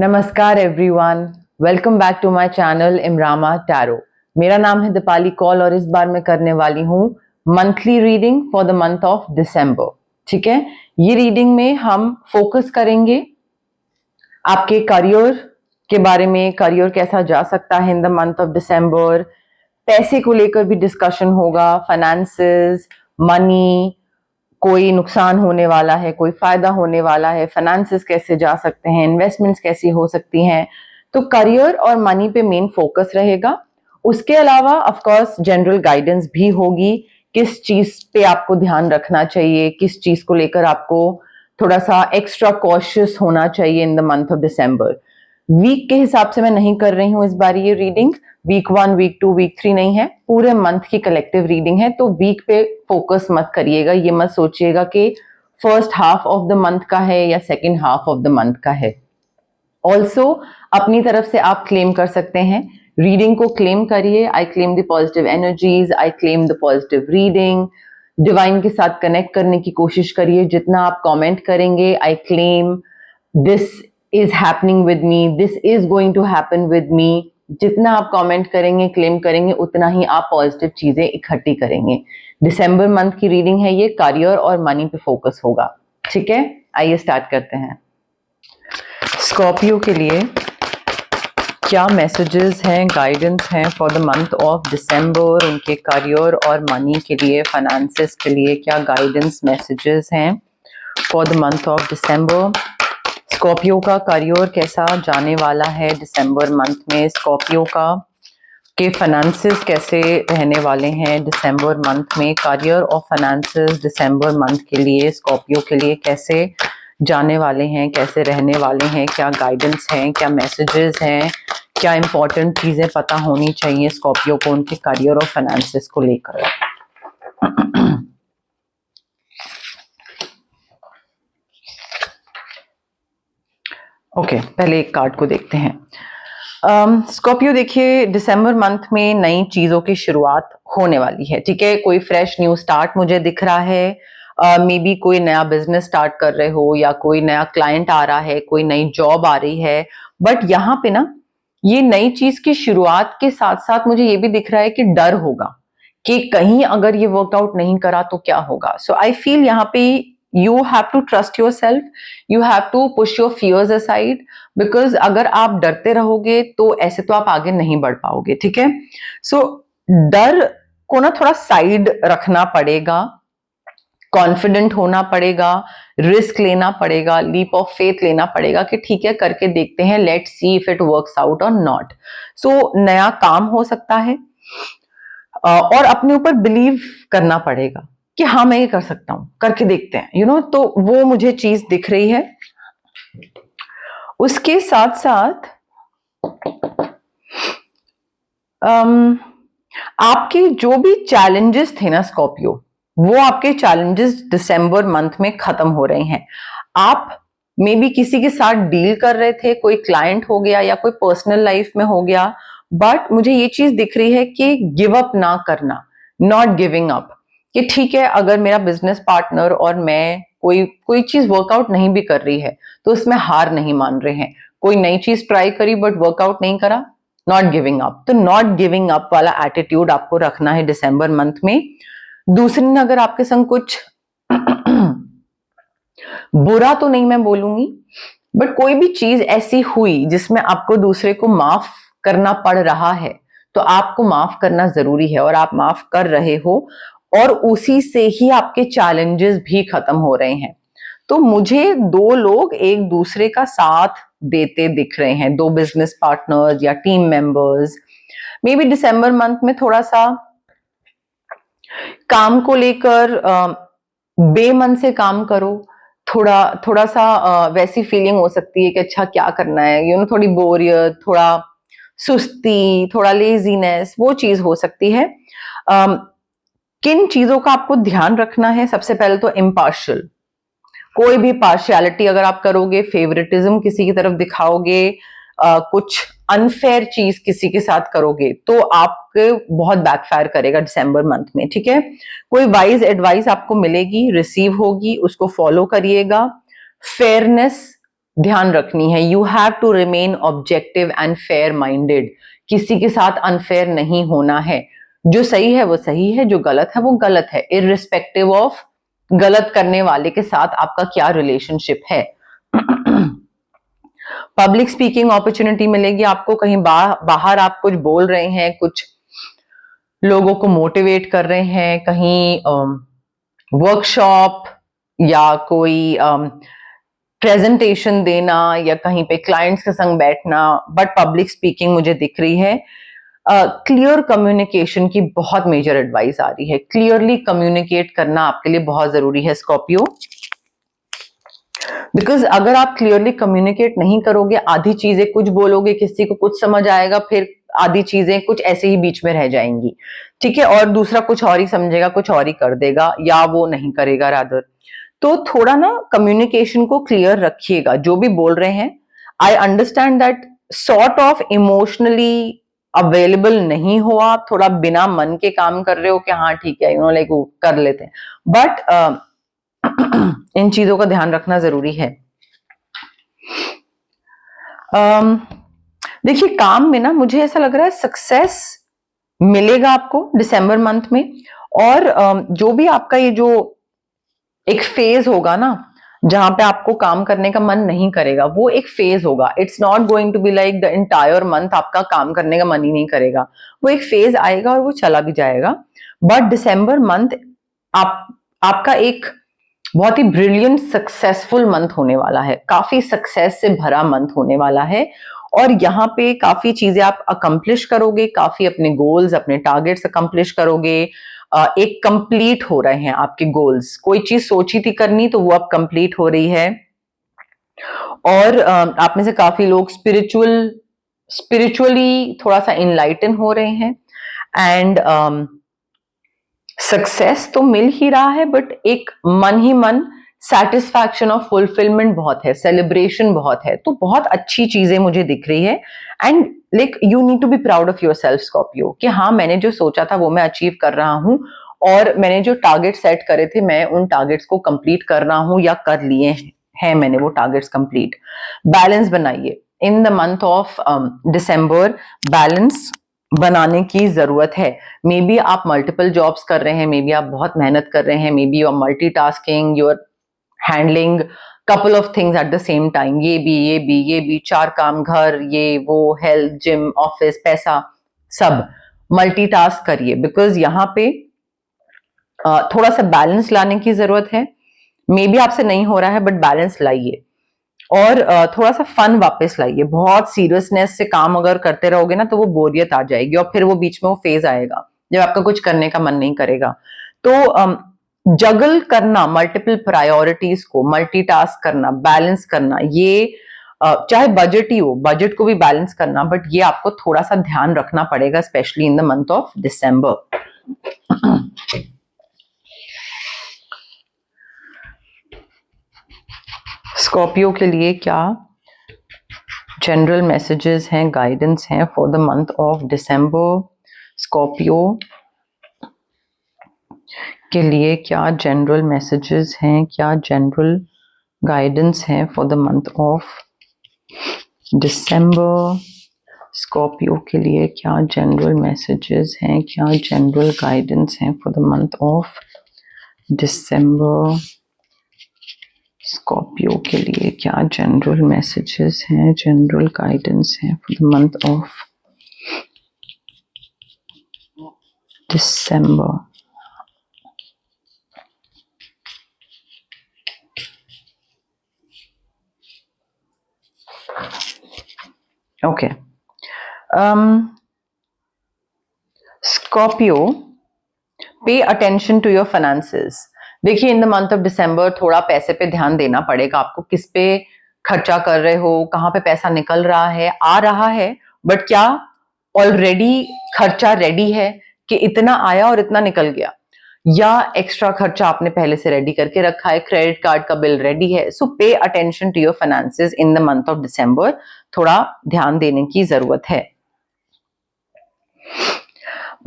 नमस्कार everyone, welcome back to my channel इमरामा tarot. मेरा नाम है दीपाली कौल और इस बार मैं करने वाली हूँ monthly reading for the month of दिसंबर। ठीक है, ये रीडिंग में हम फोकस करेंगे आपके करियर के बारे में, करियर कैसा जा सकता है इन द मंथ ऑफ दिसंबर। पैसे को लेकर भी डिस्कशन होगा, फाइनेंसेस, मनी, कोई नुकसान होने वाला है, कोई फायदा होने वाला है, फाइनेंसेस कैसे जा सकते हैं, इन्वेस्टमेंट्स कैसी हो सकती हैं। तो करियर और मनी पे मेन फोकस रहेगा। उसके अलावा ऑफ कोर्स जनरल गाइडेंस भी होगी, किस चीज पे आपको ध्यान रखना चाहिए, किस चीज को लेकर आपको थोड़ा सा एक्स्ट्रा कॉशियस होना चाहिए in the month of December. Week के हिसाब से मैं नहीं कर रही हूँ इस बार ये रीडिंग, वीक 1, वीक 2, वीक 3 नहीं है, पूरे मंथ की कलेक्टिव रीडिंग है। तो वीक पे फोकस मत करिएगा, ये मत सोचिएगा कि first half of the month का है या second half of the month का है। ऑल्सो अपनी तरफ से आप क्लेम कर सकते हैं, रीडिंग को क्लेम करिए। I claim the positive energies, I claim the positive reading. Divine के साथ कनेक्ट करने की कोशिश करिए। जितना आप कमेंट करेंगे, I claim this is happening with me, this is going to happen with me, जितना आप कमेंट करेंगे, क्लेम करेंगे, उतना ही आप पॉजिटिव चीजें इकट्ठी करेंगे। दिसंबर मंथ की रीडिंग है ये, करियर और मनी पे फोकस होगा। ठीक है, आइए स्टार्ट करते हैं। स्कॉर्पियो के लिए क्या मैसेजेस हैं, गाइडेंस हैं फॉर द मंथ ऑफ दिसंबर, उनके करियर और मनी के लिए, फाइनेंसेस के लिए क्या गाइडेंस मैसेजेस हैं for the month of December. Scorpio का करियर कैसा जाने वाला है दिसंबर मंथ में, स्कॉर्पियो का के फाइनेंसेस कैसे रहने वाले हैं दिसंबर मंथ में, करियर और फाइनेंसेस दिसंबर मंथ के लिए स्कॉर्पियो के लिए कैसे जाने वाले हैं, कैसे रहने वाले हैं, क्या गाइडेंस हैं, क्या मैसेजेस हैं, क्या इंपॉर्टेंट चीजें पता होनी चाहिए स्कॉर्पियो को उनके करियर और फाइनेंसेस को लेकर। ओके, पहले एक कार्ड को देखते हैं। स्कॉर्पियो देखिए, दिसंबर मंथ में नई चीजों की शुरुआत होने वाली है। ठीक है, कोई फ्रेश न्यू स्टार्ट मुझे दिख रहा है। मे बी कोई नया बिजनेस स्टार्ट कर रहे हो या कोई नया क्लाइंट आ रहा है, कोई नई जॉब आ रही है। बट यहाँ पे ना, ये नई चीज की शुरुआत के साथ साथ मुझे ये भी दिख रहा है कि डर होगा कि कहीं अगर ये वर्कआउट नहीं करा तो क्या होगा। सो आई फील यहाँ पे you have to trust yourself, you have to push your fears aside, because अगर आप डरते रहोगे तो ऐसे तो आप आगे नहीं बढ़ पाओगे। ठीक है, सो डर को ना थोड़ा साइड रखना पड़ेगा, कॉन्फिडेंट होना पड़ेगा, रिस्क लेना पड़ेगा, लीप ऑफ फेथ लेना पड़ेगा कि ठीक है करके देखते हैं, let's see if it works out और नॉट। सो नया काम हो सकता है और अपने ऊपर बिलीव करना पड़ेगा कि हाँ मैं ये कर सकता हूं, करके देखते हैं, यू नो। तो वो मुझे चीज दिख रही है। उसके साथ साथ आपके जो भी चैलेंजेस थे ना स्कॉर्पियो, वो आपके चैलेंजेस दिसंबर मंथ में खत्म हो रहे हैं। आप मे बी किसी के साथ डील कर रहे थे, कोई क्लाइंट हो गया या कोई पर्सनल लाइफ में हो गया, बट मुझे ये चीज दिख रही है कि गिव अप ना करना, नॉट गिविंग अप, कि ठीक है अगर मेरा बिजनेस पार्टनर और मैं कोई कोई चीज वर्कआउट नहीं भी कर रही है तो उसमें हार नहीं मान रहे हैं। कोई नई चीज ट्राई करी बट वर्कआउट नहीं करा, नॉट गिविंग अप। तो नॉट गिविंग अप वाला एटीट्यूड आपको रखना है दिसंबर मंथ में। दूसरी ने अगर आपके संग कुछ बुरा तो नहीं मैं बोलूंगी, बट कोई भी चीज ऐसी हुई जिसमें आपको दूसरे को माफ करना पड़ रहा है, तो आपको माफ करना जरूरी है और आप माफ कर रहे हो और उसी से ही आपके चैलेंजेस भी खत्म हो रहे हैं। तो मुझे दो लोग एक दूसरे का साथ देते दिख रहे हैं, दो बिजनेस पार्टनर्स या team members. May be December month में थोड़ा सा काम को लेकर बेमन से काम करो, थोड़ा थोड़ा सा वैसी फीलिंग हो सकती है कि अच्छा क्या करना है, यू नो, थोड़ी बोरियत, थोड़ा सुस्ती, थोड़ा लेजीनेस, वो चीज हो सकती है। किन चीजों का आपको ध्यान रखना है, सबसे पहले तो इम्पार्शियल, कोई भी पार्शियलिटी अगर आप करोगे, फेवरेटिज्म किसी की तरफ दिखाओगे, कुछ अनफेयर चीज किसी के साथ करोगे तो आपके बहुत बैकफायर करेगा दिसंबर मंथ में। ठीक है, कोई वाइज एडवाइस आपको मिलेगी, रिसीव होगी, उसको फॉलो करिएगा। फेयरनेस ध्यान रखनी है। You have to remain objective and fair minded. किसी के साथ अनफेयर नहीं होना है। जो सही है वो सही है, जो गलत है वो गलत है, इररिस्पेक्टिव ऑफ गलत करने वाले के साथ आपका क्या रिलेशनशिप है। पब्लिक स्पीकिंग अपॉर्चुनिटी मिलेगी आपको, कहीं बाहर आप कुछ बोल रहे हैं, कुछ लोगों को मोटिवेट कर रहे हैं, कहीं वर्कशॉप या कोई प्रेजेंटेशन देना या कहीं पे क्लाइंट्स के संग बैठना, बट पब्लिक स्पीकिंग मुझे दिख रही है। क्लियर कम्युनिकेशन की बहुत मेजर एडवाइस आ रही है। क्लियरली कम्युनिकेट करना आपके लिए बहुत जरूरी है स्कॉर्पियो, बिकॉज अगर आप क्लियरली कम्युनिकेट नहीं करोगे, आधी चीजें कुछ बोलोगे, किसी को कुछ समझ आएगा, फिर आधी चीजें कुछ ऐसे ही बीच में रह जाएंगी, ठीक है, और दूसरा कुछ और ही समझेगा, कुछ और ही कर देगा, या वो नहीं करेगा रादर। तो थोड़ा ना कम्युनिकेशन को क्लियर रखिएगा। जो भी बोल रहे हैं, I understand that sort of emotionally available नहीं हो, आप थोड़ा बिना मन के काम कर रहे हो कि हाँ ठीक है, लाइक वो कर लेते हैं, बट इन चीजों का ध्यान रखना जरूरी है। देखिए, काम में ना मुझे ऐसा लग रहा है सक्सेस मिलेगा आपको दिसंबर मंथ में, और जो भी आपका ये जो एक फेज होगा ना जहां पे आपको काम करने का मन नहीं करेगा, वो एक फेज होगा। It's not going to be like the entire month आपका काम करने का मन ही नहीं करेगा। वो एक फेज आएगा और वो चला भी जाएगा। बट दिसंबर मंथ आपका एक बहुत ही ब्रिलियंट सक्सेसफुल मंथ होने वाला है, काफी सक्सेस से भरा मंथ होने वाला है, और यहाँ पे काफी चीजें आप अकम्प्लिश करोगे, काफी अपने गोल्स, अपने टारगेट्स अकम्प्लिश करोगे। एक कंप्लीट हो रहे हैं आपके गोल्स। कोई चीज सोची थी करनी तो वो अब कंप्लीट हो रही है। और आप में से काफी लोग स्पिरिचुअली थोड़ा सा इनलाइटन हो रहे हैं, एंड सक्सेस तो मिल ही रहा है, बट एक मन ही मन सेटिस्फैक्शन और फुलफिलमेंट बहुत है, सेलिब्रेशन बहुत है। तो बहुत अच्छी चीजें मुझे दिख रही है, and like you need to be proud of yourself Scorpio, कि हाँ मैंने जो सोचा था वो मैं अचीव कर रहा हूं, और मैंने जो टारगेट सेट करे थे मैं उन टारगेट्स को कंप्लीट कर रहा हूं या कर लिए हैं मैंने वो टारगेट्स कंप्लीट। बैलेंस बनाइए इन the month of December, balance बनाने की जरूरत है। मे बी आप मल्टीपल जॉब्स कर रहे हैं, मे बी आप बहुत मेहनत कर रहे हैं, maybe you are multitasking, you are handling couple of things at the same time. ये भी 4 काम, घर, ये वो, हेल्थ, जिम, ऑफिस, पैसा, सब मल्टीटास्क करिए, बिकॉज यहाँ पे थोड़ा सा बैलेंस लाने की जरूरत है। मे बी आपसे नहीं हो रहा है, बट बैलेंस लाइए, और थोड़ा सा फन वापस लाइए। बहुत सीरियसनेस से काम अगर करते रहोगे ना तो वो बोरियत आ जाएगी, और फिर वो बीच में वो फेज आएगा जब आपका कुछ करने का मन नहीं करेगा। तो जगल करना, मल्टीपल प्रायोरिटीज को मल्टीटास्क करना, बैलेंस करना, ये चाहे बजट ही हो, बजट को भी बैलेंस करना, बट ये आपको थोड़ा सा ध्यान रखना पड़ेगा, specially in the month of December. Scorpio के लिए क्या जनरल मैसेजेस हैं, गाइडेंस हैं for the month of December? Scorpio के लिए क्या जनरल मैसेजेस हैं, क्या जनरल गाइडेंस हैं for the month of December? Scorpio के लिए क्या जनरल मैसेजेस हैं, क्या जनरल गाइडेंस हैं for the month of December? Scorpio के लिए क्या जनरल मैसेजेस हैं, जनरल गाइडेंस हैं for the month of December? Okay, Scorpio, pay attention to your finances. देखिए, in the month of December थोड़ा पैसे पे ध्यान देना पड़ेगा आपको। किस पे खर्चा कर रहे हो, कहाँ पे पैसा निकल रहा है, आ रहा है, बट क्या ऑलरेडी खर्चा रेडी है कि इतना आया और इतना निकल गया, या एक्स्ट्रा खर्चा आपने पहले से रेडी करके रखा है, क्रेडिट कार्ड का बिल रेडी है। So pay attention to your finances in the month of December, थोड़ा ध्यान देने की जरूरत है।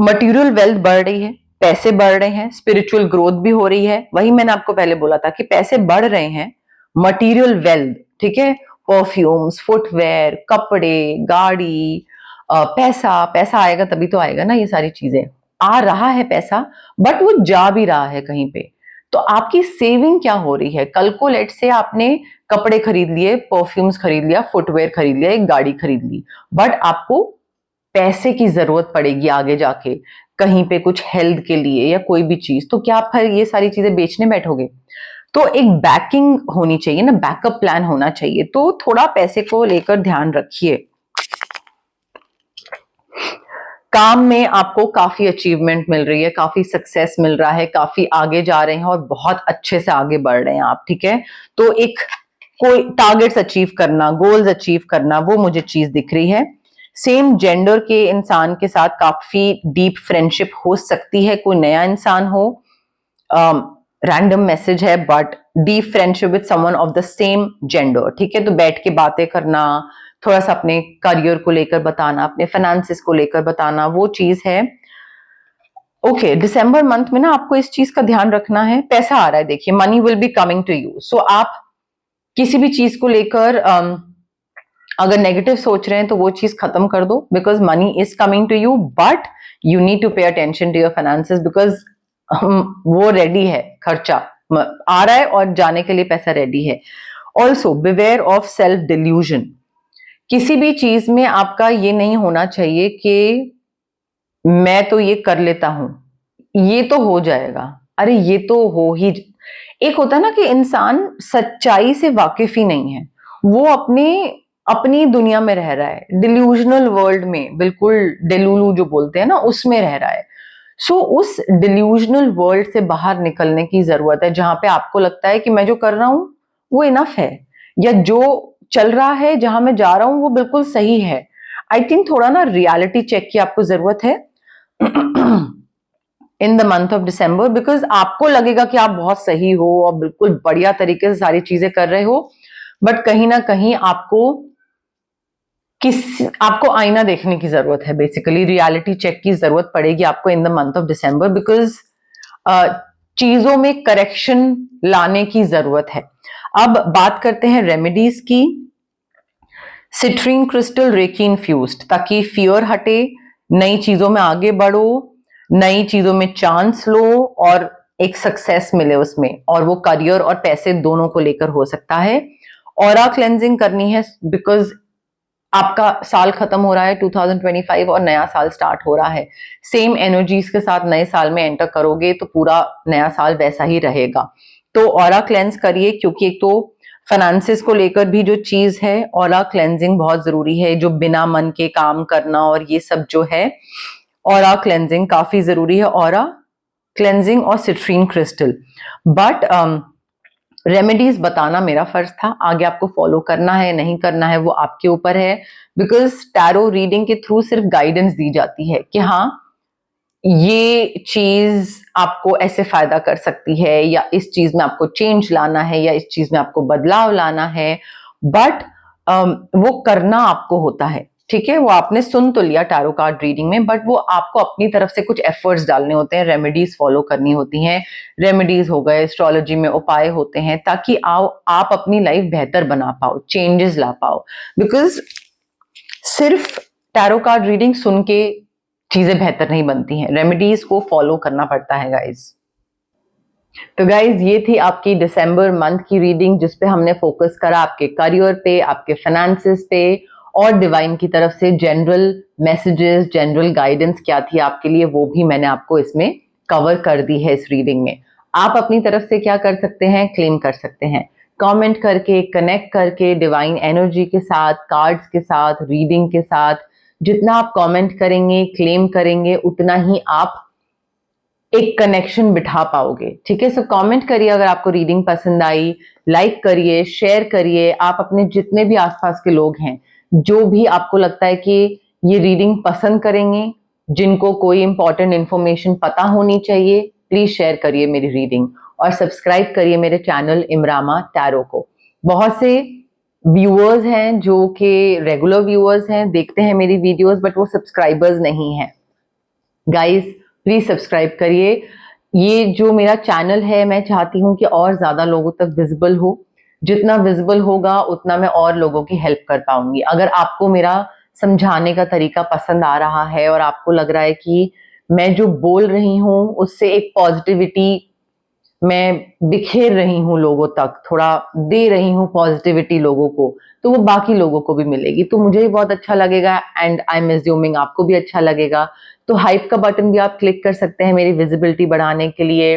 मटेरियल वेल्थ बढ़ रही है, पैसे बढ़ रहे हैं, स्पिरिचुअल ग्रोथ भी हो रही है। वही मैंने आपको पहले बोला था कि पैसे बढ़ रहे हैं, मटेरियल वेल्थ, ठीक है, परफ्यूम्स, फुटवेयर, कपड़े, गाड़ी, पैसा। पैसा आएगा तभी तो आएगा ना, ये सारी चीजें। आ रहा है पैसा, बट वो जा भी रहा है कहीं पे। तो आपकी सेविंग क्या हो रही है? कल को लेट से आपने कपड़े खरीद लिए, परफ्यूम्स खरीद लिया, फुटवेयर खरीद लिया, एक गाड़ी खरीद ली, बट आपको पैसे की जरूरत पड़ेगी आगे जाके, कहीं पे कुछ हेल्थ के लिए या कोई भी चीज। तो क्या आप फिर ये सारी चीजें बेचने बैठोगे? तो एक बैकिंग होनी चाहिए ना, बैकअप प्लान होना चाहिए। तो थोड़ा पैसे को लेकर ध्यान रखिए। काम में आपको काफी अचीवमेंट मिल रही है, काफी सक्सेस मिल रहा है, काफी आगे जा रहे हैं और बहुत अच्छे से आगे बढ़ रहे हैं आप, ठीक है। तो एक कोई टारगेट्स अचीव करना, गोल्स अचीव करना, वो मुझे चीज दिख रही है। सेम जेंडर के इंसान के साथ काफी डीप फ्रेंडशिप हो सकती है, कोई नया इंसान हो, रैंडम मैसेज है, but deep friendship with someone of the same gender, ठीक है। तो बैठ के बातें करना, थोड़ा सा अपने करियर को लेकर बताना, अपने फाइनेंसिस को लेकर बताना, वो चीज है। ओके, दिसंबर मंथ में ना आपको इस चीज का ध्यान रखना है। पैसा आ रहा है, देखिए, money will be coming to you. So आप किसी भी चीज को लेकर अगर नेगेटिव सोच रहे हैं तो वो चीज खत्म कर दो, because money is coming to you, but you need to pay attention to your finances, because वो रेडी है, खर्चा आ रहा है और जाने के लिए पैसा रेडी है। Also beware of self delusion. किसी भी चीज में आपका ये नहीं होना चाहिए कि मैं तो ये कर लेता हूं, ये तो हो जाएगा, अरे ये तो हो ही। एक होता है ना कि इंसान सच्चाई से वाकिफ ही नहीं है, वो अपने अपनी दुनिया में रह रहा है, डिल्यूजनल वर्ल्ड में, बिल्कुल डेलुलू जो बोलते हैं ना, उसमें रह रहा है। सो उस डिल्यूजनल वर्ल्ड से बाहर निकलने की जरूरत है, जहां पे आपको लगता है कि मैं जो कर रहा हूं वो इनफ है, या जो चल रहा है, जहां मैं जा रहा हूं वो बिल्कुल सही है। आई थिंक थोड़ा ना रियलिटी चेक की आपको जरूरत है इन the month of December, because आपको लगेगा कि आप बहुत सही हो और बिल्कुल बढ़िया तरीके से सारी चीजें कर रहे हो, बट कहीं ना कहीं आपको आईना देखने की जरूरत है, बेसिकली रियलिटी चेक की जरूरत पड़ेगी आपको इन the month of December, because चीजों में करेक्शन लाने की जरूरत है। अब बात करते हैं रेमेडीज की। सिट्रीन क्रिस्टल रेकी इन्फ्यूज्ड, ताकि फियर हटे, नई चीजों में आगे बढ़ो, नई चीजों में चांस लो और एक सक्सेस मिले उसमें, और वो करियर और पैसे दोनों को लेकर हो सकता है। ऑरा क्लेंजिंग करनी है, बिकॉज आपका साल खत्म हो रहा है 2025 और नया साल स्टार्ट हो रहा है। सेम एनर्जीज के साथ नए साल में एंटर करोगे तो पूरा नया साल वैसा ही रहेगा। तो ऑरा क्लेंस करिए, क्योंकि एक तो फाइनेंसिस को लेकर भी जो चीज है, ऑरा क्लेंजिंग बहुत जरूरी है। जो बिना मन के काम करना और ये सब जो है, ऑरा क्लेंजिंग काफी जरूरी है। ऑरा क्लेंजिंग और सिट्रीन क्रिस्टल। बट रेमेडीज बताना मेरा फर्ज था, आगे आपको फॉलो करना है नहीं करना है वो आपके ऊपर है, बिकॉज टैरो रीडिंग के थ्रू सिर्फ गाइडेंस दी जाती है कि हाँ ये चीज आपको ऐसे फायदा कर सकती है, या इस चीज में आपको चेंज लाना है, या इस चीज में आपको बदलाव लाना है, बट वो करना आपको होता है, ठीक है। वो आपने सुन तो लिया टैरो कार्ड रीडिंग में, बट वो आपको अपनी तरफ से कुछ एफर्ट्स डालने होते हैं, रेमेडीज फॉलो करनी होती हैं। रेमेडीज हो गए, एस्ट्रोलॉजी में उपाय होते हैं, ताकि आप अपनी लाइफ बेहतर बना पाओ, चेंजेस ला पाओ। बिकॉज सिर्फ टैरो कार्ड रीडिंग सुन के चीजें बेहतर नहीं बनती हैं, रेमेडीज को फॉलो करना पड़ता है गाइज। तो गाइज ये थी आपकी दिसंबर मंथ की रीडिंग, जिसपे हमने फोकस करा आपके करियर पे, आपके फाइनेंसेस पे, और डिवाइन की तरफ से जनरल मैसेजेस, जनरल गाइडेंस क्या थी आपके लिए, वो भी मैंने आपको इसमें कवर कर दी है इस रीडिंग में। आप अपनी तरफ से क्या कर सकते हैं, क्लेम कर सकते हैं, कमेंट करके, कनेक्ट करके, डिवाइन एनर्जी के साथ, कार्ड्स के साथ, रीडिंग के साथ। जितना आप कमेंट करेंगे, क्लेम करेंगे, उतना ही आप एक कनेक्शन बिठा पाओगे, ठीक है। सो कमेंट करिए अगर आपको रीडिंग पसंद आई, लाइक करिए, शेयर करिए। आप अपने जितने भी आसपास के लोग हैं, जो भी आपको लगता है कि ये रीडिंग पसंद करेंगे, जिनको कोई इंपॉर्टेंट इंफॉर्मेशन पता होनी चाहिए, प्लीज शेयर करिए मेरी रीडिंग, और सब्सक्राइब करिए मेरे चैनल इमरामा टैरो को। बहुत से व्यूअर्स हैं जो कि रेगुलर व्यूअर्स हैं, देखते हैं मेरी वीडियोस, बट वो सब्सक्राइबर्स नहीं हैं। गाइस प्लीज सब्सक्राइब करिए। ये जो मेरा चैनल है, मैं चाहती हूँ कि और ज्यादा लोगों तक विजिबल हो, जितना विजिबल होगा उतना मैं और लोगों की हेल्प कर पाऊंगी। अगर आपको मेरा समझाने का तरीका पसंद आ रहा है और आपको लग रहा है कि मैं जो बोल रही हूँ उससे एक पॉजिटिविटी मैं बिखेर रही हूँ लोगों तक, थोड़ा दे रही हूँ पॉजिटिविटी लोगों को, तो वो बाकी लोगों को भी मिलेगी, तो मुझे भी बहुत अच्छा लगेगा एंड आई एम एज्यूमिंग आपको भी अच्छा लगेगा। तो हाइप का बटन भी आप क्लिक कर सकते हैं मेरी विजिबिलिटी बढ़ाने के लिए।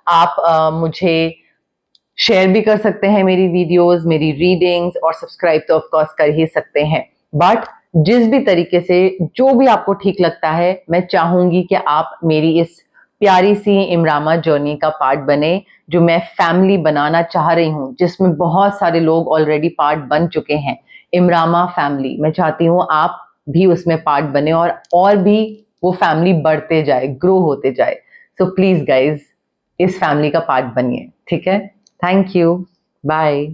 आप मुझे शेयर भी कर सकते हैं मेरी वीडियोस, मेरी रीडिंग्स, और सब्सक्राइब तो ऑफ कोर्स कर ही सकते हैं। बट जिस भी तरीके से जो भी आपको ठीक लगता है, मैं चाहूंगी कि आप मेरी इस प्यारी सी इमरामा जर्नी का पार्ट बने, जो मैं फैमिली बनाना चाह रही हूँ, जिसमें बहुत सारे लोग ऑलरेडी पार्ट बन चुके हैं। इमरामा फैमिली, मैं चाहती हूँ आप भी उसमें पार्ट बने और भी वो फैमिली बढ़ते जाए, ग्रो होते जाए। सो प्लीज गाइज, इस फैमिली का पार्ट बनिए, ठीक है? Thank you, bye.